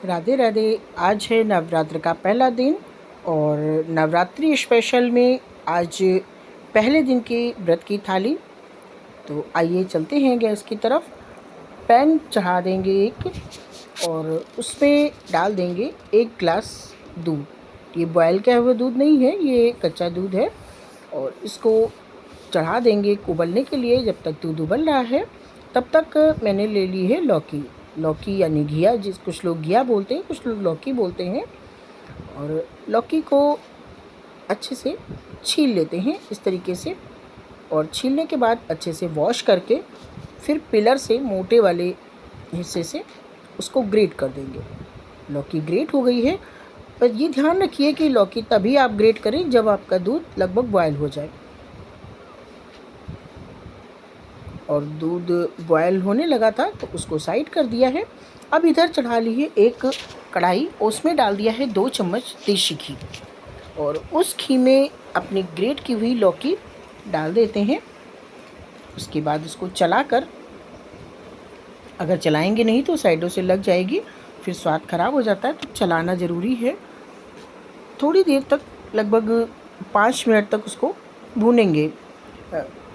राधे राधे। आज है नवरात्र का पहला दिन और नवरात्रि स्पेशल में आज पहले दिन की व्रत की थाली। तो आइए चलते हैं गैस की तरफ। पैन चढ़ा देंगे एक और उसमें डाल देंगे 1 गिलास दूध। ये बॉयल किया हुआ दूध नहीं है, ये कच्चा दूध है। और इसको चढ़ा देंगे उबलने के लिए। जब तक दूध उबल रहा है तब तक मैंने ले ली है लौकी यानी घिया, कुछ लोग घिया बोलते हैं, कुछ लोग लौकी बोलते हैं। और लौकी को अच्छे से छील लेते हैं इस तरीके से। और छीलने के बाद अच्छे से वॉश करके फिर पिलर से मोटे वाले हिस्से से उसको ग्रेट कर देंगे। लौकी ग्रेट हो गई है, पर ये ध्यान रखिए कि लौकी तभी आप ग्रेट करें जब आपका दूध लगभग बॉयल हो जाए। और दूध बॉयल होने लगा था तो उसको साइड कर दिया है। अब इधर चढ़ा ली है एक कढ़ाई, उसमें डाल दिया है 2 चम्मच देसी घी। और उस घी में अपनी ग्रेट की हुई लौकी डाल देते हैं। उसके बाद उसको चलाकर, अगर चलाएंगे नहीं तो साइडों से लग जाएगी, फिर स्वाद ख़राब हो जाता है, तो चलाना ज़रूरी है। थोड़ी देर तक, लगभग 5 मिनट तक उसको भूनेंगे।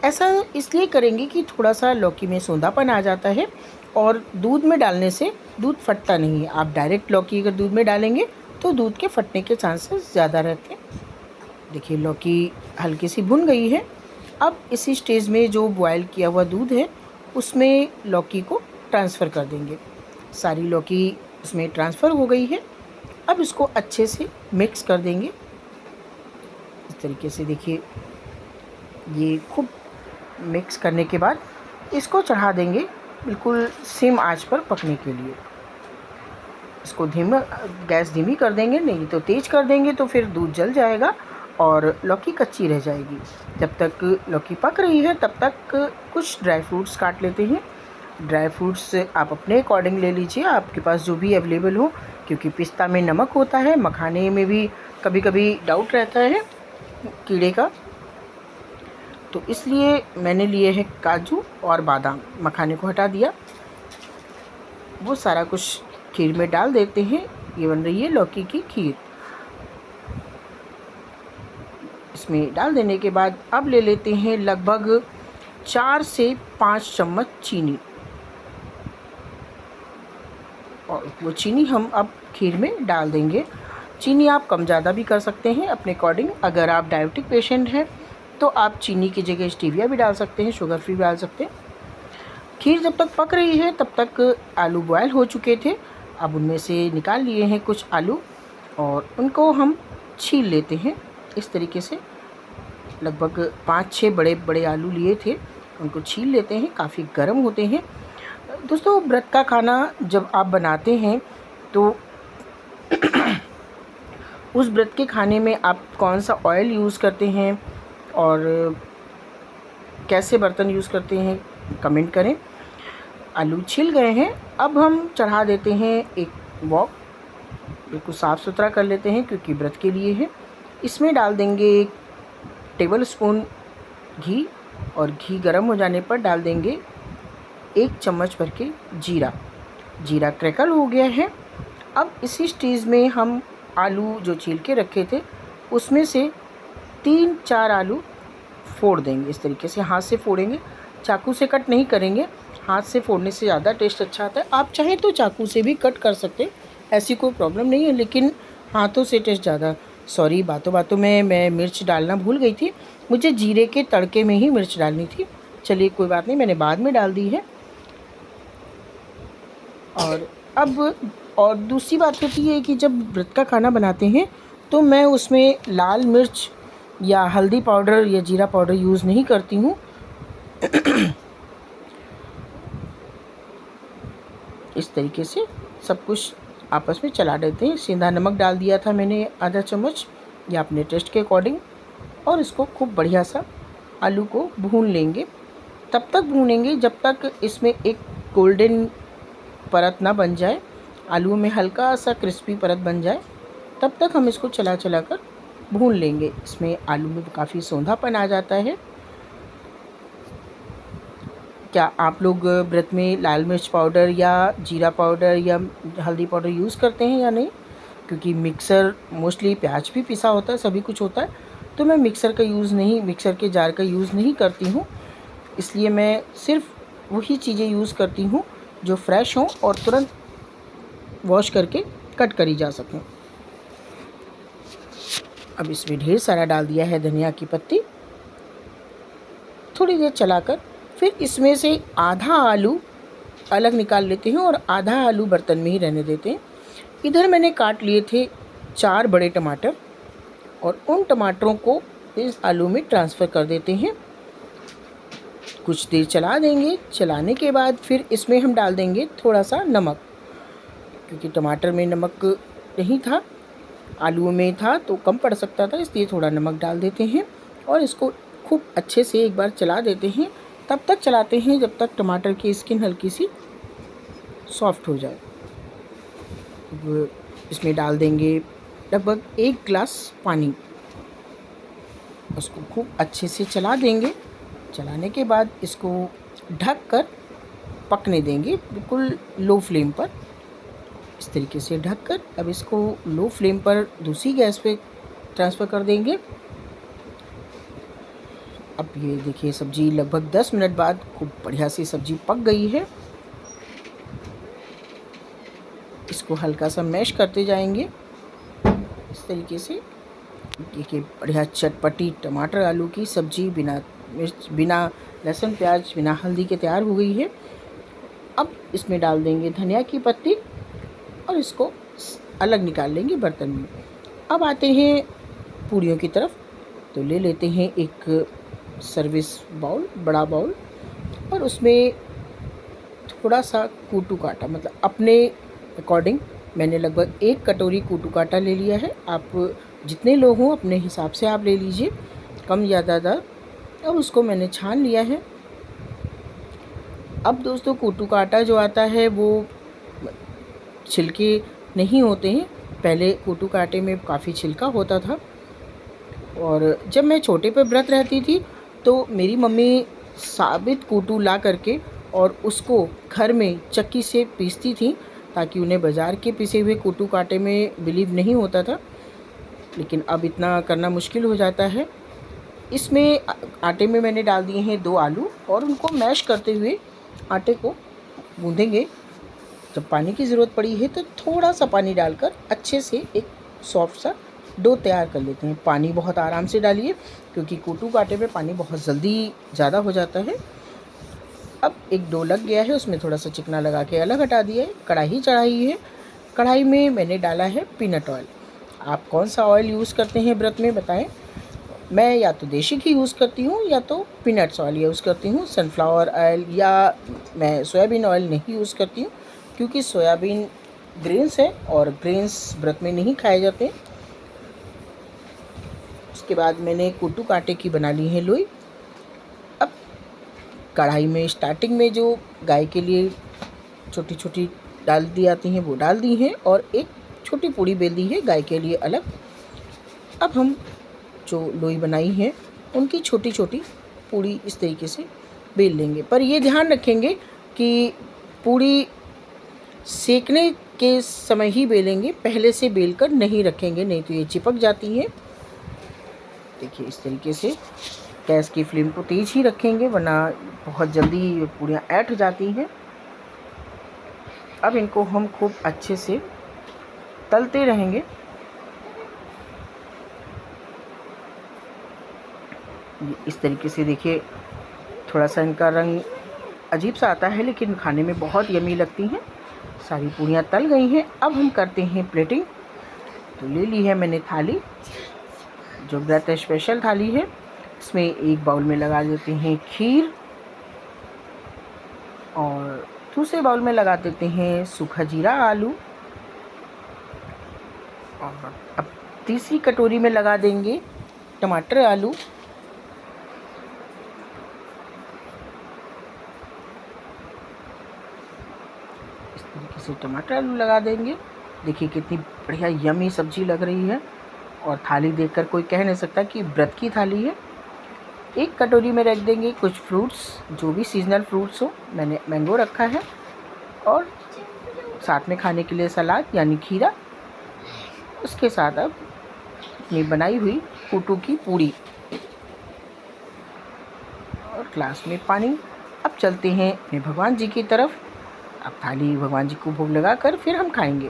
ऐसा इसलिए करेंगे कि थोड़ा सा लौकी में सोंधापन आ जाता है और दूध में डालने से दूध फटता नहीं है। आप डायरेक्ट लौकी अगर दूध में डालेंगे तो दूध के फटने के चांसेस ज़्यादा रहते हैं। देखिए लौकी हल्की सी भुन गई है। अब इसी स्टेज में जो बॉयल किया हुआ दूध है उसमें लौकी को ट्रांसफ़र कर देंगे। सारी लौकी उसमें ट्रांसफ़र हो गई है। अब इसको अच्छे से मिक्स कर देंगे इस तरीके से। देखिए ये खूब मिक्स करने के बाद इसको चढ़ा देंगे बिल्कुल सिम आंच पर पकने के लिए। इसको गैस धीमी कर देंगे, नहीं तो तेज़ कर देंगे तो फिर दूध जल जाएगा और लौकी कच्ची रह जाएगी। जब तक लौकी पक रही है तब तक कुछ ड्राई फ्रूट्स काट लेते हैं। ड्राई फ्रूट्स आप अपने अकॉर्डिंग ले लीजिए, आपके पास जो भी अवेलेबल हो, क्योंकि पिस्ता में नमक होता है, मखाने में भी कभी कभी डाउट रहता है कीड़े का, तो इसलिए मैंने लिए हैं काजू और बादाम। मखाने को हटा दिया, वो सारा कुछ खीर में डाल देते हैं। ये बन रही है लौकी की खीर। इसमें डाल देने के बाद अब ले लेते हैं लगभग 4 से 5 चम्मच चीनी। और वो चीनी हम अब खीर में डाल देंगे। चीनी आप कम ज़्यादा भी कर सकते हैं अपने अकॉर्डिंग। अगर आप डायबिटिक पेशेंट हैं तो आप चीनी की जगह स्टीविया भी डाल सकते हैं, शुगर फ्री भी डाल सकते हैं। खीर जब तक पक रही है तब तक आलू बॉयल हो चुके थे। अब उनमें से निकाल लिए हैं कुछ आलू और उनको हम छील लेते हैं इस तरीके से। लगभग 5-6 बड़े बड़े आलू लिए थे, उनको छील लेते हैं। काफ़ी गर्म होते हैं दोस्तों। व्रत का खाना जब आप बनाते हैं तो उस व्रत के खाने में आप कौन सा ऑयल यूज़ करते हैं और कैसे बर्तन यूज़ करते हैं, कमेंट करें। आलू छिल गए हैं, अब हम चढ़ा देते हैं एक वॉक। बिल्कुल साफ़ सुथरा कर लेते हैं क्योंकि व्रत के लिए है। इसमें डाल देंगे 1 टेबल स्पून घी और घी गर्म हो जाने पर डाल देंगे 1 चम्मच भर के जीरा क्रैकल हो गया है। अब इसी स्टेज में हम आलू जो छील के रखे थे उसमें से 3-4 आलू फोड़ देंगे इस तरीके से। हाथ से फोड़ेंगे, चाकू से कट नहीं करेंगे। हाथ से फोड़ने से ज़्यादा टेस्ट अच्छा आता है। आप चाहें तो चाकू से भी कट कर सकते हैं, ऐसी कोई प्रॉब्लम नहीं है, लेकिन हाथों से टेस्ट ज़्यादा। सॉरी, बातों बातों में मैं मिर्च डालना भूल गई थी। मुझे जीरे के तड़के में ही मिर्च डालनी थी। चलिए कोई बात नहीं, मैंने बाद में डाल दी है। और दूसरी बात होती है कि जब व्रत का खाना बनाते हैं तो मैं उसमें लाल मिर्च या हल्दी पाउडर या जीरा पाउडर यूज़ नहीं करती हूँ। इस तरीके से सब कुछ आपस में चला देते हैं। सेंधा नमक डाल दिया था मैंने आधा चम्मच, या अपने टेस्ट के अकॉर्डिंग। और इसको खूब बढ़िया सा आलू को भून लेंगे। तब तक भूनेंगे जब तक इसमें एक गोल्डन परत ना बन जाए, आलू में हल्का सा क्रिस्पी परत बन जाए, तब तक हम इसको चला कर भून लेंगे। इसमें आलू में काफ़ी सौंधापन आ जाता है। क्या आप लोग व्रत में लाल मिर्च पाउडर या जीरा पाउडर या हल्दी पाउडर यूज़ करते हैं या नहीं? क्योंकि मिक्सर मोस्टली प्याज भी पिसा होता है, सभी कुछ होता है, तो मैं मिक्सर के जार का यूज़ नहीं करती हूँ। इसलिए मैं सिर्फ वही चीज़ें यूज़ करती हूँ जो फ्रेश हों और तुरंत वॉश करके कट करी जा सकें। अब इसमें ढेर सारा डाल दिया है धनिया की पत्ती। थोड़ी देर चलाकर फिर इसमें से आधा आलू अलग निकाल लेते हैं और आधा आलू बर्तन में ही रहने देते हैं। इधर मैंने काट लिए थे 4 बड़े टमाटर और उन टमाटरों को इस आलू में ट्रांसफ़र कर देते हैं। कुछ देर चला देंगे। चलाने के बाद फिर इसमें हम डाल देंगे थोड़ा सा नमक, क्योंकि टमाटर में नमक नहीं था, आलू में था तो कम पड़ सकता था, इसलिए थोड़ा नमक डाल देते हैं और इसको खूब अच्छे से एक बार चला देते हैं। तब तक चलाते हैं जब तक टमाटर की स्किन हल्की सी सॉफ्ट हो जाए। अब इसमें डाल देंगे लगभग 1 गिलास पानी। उसको खूब अच्छे से चला देंगे। चलाने के बाद इसको ढक कर पकने देंगे बिल्कुल लो फ्लेम पर। इस तरीके से ढक कर अब इसको लो फ्लेम पर दूसरी गैस पे ट्रांसफ़र कर देंगे। अब ये देखिए सब्ज़ी लगभग 10 मिनट बाद खूब बढ़िया सी सब्ज़ी पक गई है। इसको हल्का सा मैश करते जाएंगे इस तरीके से। देखिए बढ़िया चटपटी टमाटर आलू की सब्ज़ी बिना मिर्च, बिना लहसुन प्याज, बिना हल्दी के तैयार हो गई है। अब इसमें डाल देंगे धनिया की पत्ती और इसको अलग निकाल लेंगे बर्तन में। अब आते हैं पूड़ियों की तरफ। तो ले लेते हैं एक सर्विस बाउल, बड़ा बाउल, और उसमें थोड़ा सा कूटू काटा, मतलब अपने अकॉर्डिंग मैंने लगभग 1 कटोरी कूटू काटा ले लिया है। आप जितने लोग हों अपने हिसाब से आप ले लीजिए, कम या ज़्यादा। अब उसको मैंने छान लिया है। अब दोस्तों कूटू काटा जो आता है वो छिलके नहीं होते हैं। पहले कूटू काटे में काफ़ी छिलका होता था, और जब मैं छोटे पे व्रत रहती थी तो मेरी मम्मी साबित कूटू ला करके और उसको घर में चक्की से पीसती थी, ताकि उन्हें बाज़ार के पिसे हुए कूटू काटे में बिलीव नहीं होता था। लेकिन अब इतना करना मुश्किल हो जाता है। इसमें आटे में मैंने डाल दिए हैं 2 आलू और उनको मैश करते हुए आटे को गूँधेंगे। जब पानी की ज़रूरत पड़ी है तो थोड़ा सा पानी डालकर अच्छे से एक सॉफ्ट सा डो तैयार कर लेते हैं। पानी बहुत आराम से डालिए, क्योंकि कूटू काटे में पानी बहुत जल्दी ज़्यादा हो जाता है। अब एक डो लग गया है, उसमें थोड़ा सा चिकना लगा के अलग हटा दिया है। कढ़ाई चढ़ाई है। कढ़ाई में मैंने डाला है पीनट ऑयल। आप कौन सा ऑयल यूज़ करते हैं व्रत में बताएं। मैं या तो देसी घी यूज़ करती हूँ या तो पीनट्स ऑयल यूज़ करती हूँ। सनफ्लावर ऑयल या मैं सोयाबीन ऑयल नहीं यूज़ करती हूँ, क्योंकि सोयाबीन ग्रेन्स है और ग्रेन्स व्रत में नहीं खाए जाते। उसके बाद मैंने कूटू काटे की बना ली है लोई। अब कढ़ाई में स्टार्टिंग में जो गाय के लिए छोटी छोटी डाल दी आती हैं वो डाल दी हैं, और एक छोटी पूड़ी बेल दी है गाय के लिए अलग। अब हम जो लोई बनाई है उनकी छोटी छोटी पूड़ी इस तरीके से बेल लेंगे, पर ये ध्यान रखेंगे कि पूड़ी सेकने के समय ही बेलेंगे, पहले से बेलकर नहीं रखेंगे, नहीं तो ये चिपक जाती है। देखिए इस तरीके से गैस की फ्लेम को तेज़ ही रखेंगे, वरना बहुत जल्दी पूड़ियाँ ऐंठ जाती हैं। अब इनको हम खूब अच्छे से तलते रहेंगे। इस तरीके से देखिए थोड़ा सा इनका रंग अजीब सा आता है, लेकिन खाने में बहुत यमी लगती हैं। सारी पूड़ियाँ तल गई हैं। अब हम करते हैं प्लेटिंग। तो ले ली है मैंने थाली, जो व्रत स्पेशल थाली है। इसमें एक बाउल में लगा देते हैं खीर, और दूसरे बाउल में लगा देते हैं सूखा जीरा आलू, और अब तीसरी कटोरी में लगा देंगे टमाटर आलू। इस तरीके से टमाटर आलू लगा देंगे। देखिए कितनी बढ़िया यमी सब्जी लग रही है, और थाली देखकर कोई कह नहीं सकता कि व्रत की थाली है। एक कटोरी में रख देंगे कुछ फ्रूट्स, जो भी सीजनल फ्रूट्स हो। मैंने मैंगो रखा है और साथ में खाने के लिए सलाद यानी खीरा। उसके साथ अब अपनी बनाई हुई कूटू की पूड़ी और ग्लास में पानी। अब चलते हैं अपने भगवान जी की तरफ। अब थाली भगवान जी को भोग लगाकर फिर हम खाएंगे।